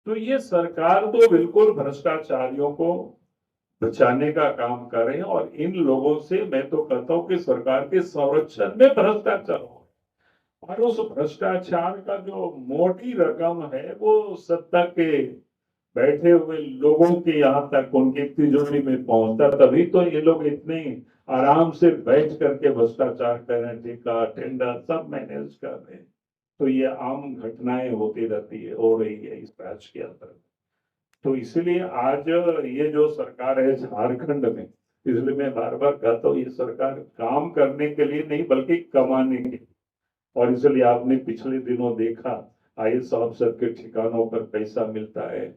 तो ये सरकार तो बिल्कुल भ्रष्टाचारियों को बचाने का काम कर रहे हैं और इन लोगों से मैं तो कहता हूं कि सरकार के संरक्षण में भ्रष्टाचार हो और उस भ्रष्टाचार का जो मोटी रकम है वो सत्ता के बैठे हुए लोगों के यहाँ तक उनकी तिजोरी में पहुंचता, तभी तो ये लोग इतने आराम से बैठ करके भ्रष्टाचार कर रहे हैं, ठेका टेंडर सब मैनेज कर रहे हैं। तो ये आम घटनाएं होती रहती है, हो रही है इस राज्य के अंदर। तो इसलिए आज ये जो सरकार है झारखंड में, इसलिए मैं बार बार कहता हूँ ये सरकार काम करने के लिए नहीं बल्कि कमाने के लिए। और इसलिए आपने पिछले दिनों देखा आईएएस अफसर के ठिकानों पर पैसा मिलता है,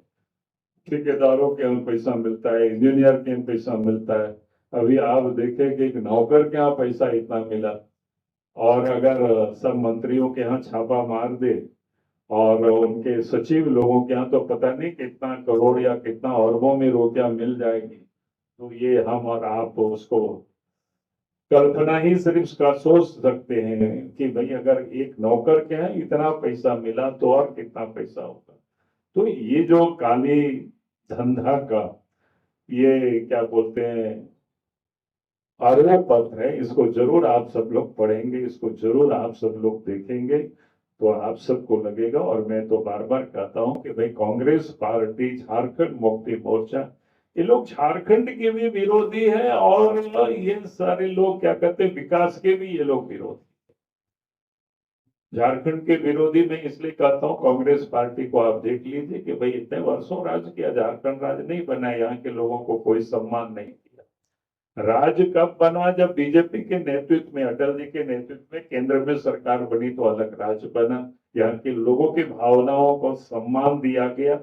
ठेकेदारों के यहाँ पैसा मिलता है, इंजीनियर के यहाँ पैसा मिलता है। अभी आप देखें कि एक नौकर के यहाँ पैसा इतना मिला, और अगर सब मंत्रियों के यहाँ छापा मार दे और उनके सचिव लोगों के यहाँ तो पता नहीं कितना करोड़ या कितना अरबों में रुपया मिल जाएगी। तो ये हम और आप उसको कल्पना ही सिर्फ का सोच सकते हैं कि भाई अगर एक नौकर के यहाँ इतना पैसा मिला तो और कितना पैसा होगा। तो ये जो काली धंधा का ये क्या बोलते हैं आरोप पत्र है, इसको जरूर आप सब लोग पढ़ेंगे, इसको जरूर आप सब लोग देखेंगे तो आप सबको लगेगा। और मैं तो बार बार कहता हूं कि भाई कांग्रेस पार्टी झारखंड मुक्ति मोर्चा ये लोग झारखंड के भी विरोधी है और ये सारे लोग क्या कहते हैं विकास के भी ये लोग विरोधी। झारखंड के विरोधी मैं इसलिए कहता हूं कांग्रेस पार्टी को आप देख लीजिए कि भाई इतने वर्षों राज किया, झारखंड राज नहीं बना, यहाँ के लोगों को कोई सम्मान नहीं किया। राज कब बना? जब बीजेपी के नेतृत्व में, अटल जी के नेतृत्व में केंद्र में सरकार बनी तो अलग राज बना, यहाँ के लोगों की भावनाओं को सम्मान दिया गया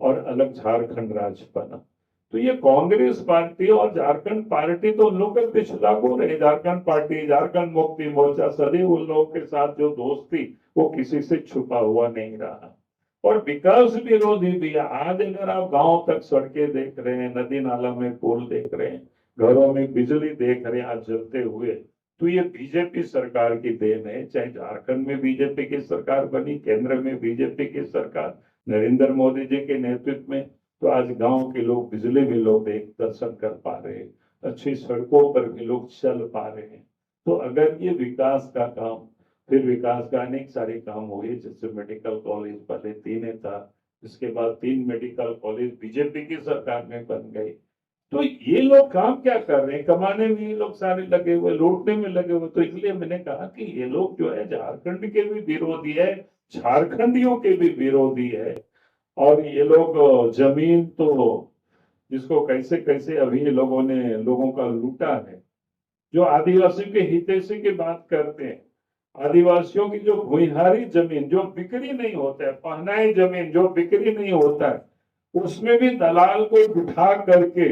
और अलग झारखंड राज बना। तो ये कांग्रेस पार्टी और झारखंड पार्टी तो उन लोग के पीछे लागू रहे। झारखंड पार्टी, झारखंड मुक्ति मोर्चा सदैव उन लोगों के साथ जो दोस्ती वो किसी से छुपा हुआ नहीं रहा। और विकास विरोधी भी आज अगर आप गांव तक सड़कें देख रहे हैं, नदी नाला में पुल देख रहे हैं, घरों में बिजली देख रहे हैं आज जलते हुए, तो ये बीजेपी सरकार की देन है। चाहे झारखंड में बीजेपी की सरकार बनी, केंद्र में बीजेपी की सरकार नरेंद्र मोदी जी के नेतृत्व में, तो आज गांव के लोग बिजली भी लोग देख दर्शन कर पा रहे हैं, अच्छी सड़कों पर भी लोग चल पा रहे हैं। तो अगर ये विकास का काम, फिर विकास का अनेक सारे काम हुए, जैसे मेडिकल कॉलेज पहले 3 था, इसके बाद 3 मेडिकल कॉलेज बीजेपी की सरकार में बन गए। तो ये लोग काम क्या कर रहे हैं? कमाने में ये लोग सारे लगे हुए, लूटने में लगे हुए। तो इसलिए मैंने कहा कि ये लोग जो है झारखंड के भी विरोधी है, झारखंडियों के भी विरोधी है। और ये लोग जमीन तो जिसको कैसे कैसे अभी लोगों ने लोगों का लूटा है। जो आदिवासियों के हितैषी की बात करते हैं, आदिवासियों की जो भूमिहारी जमीन जो बिक्री नहीं होता है, पहनाई जमीन जो बिक्री नहीं होता है, उसमें भी दलाल को बिठा करके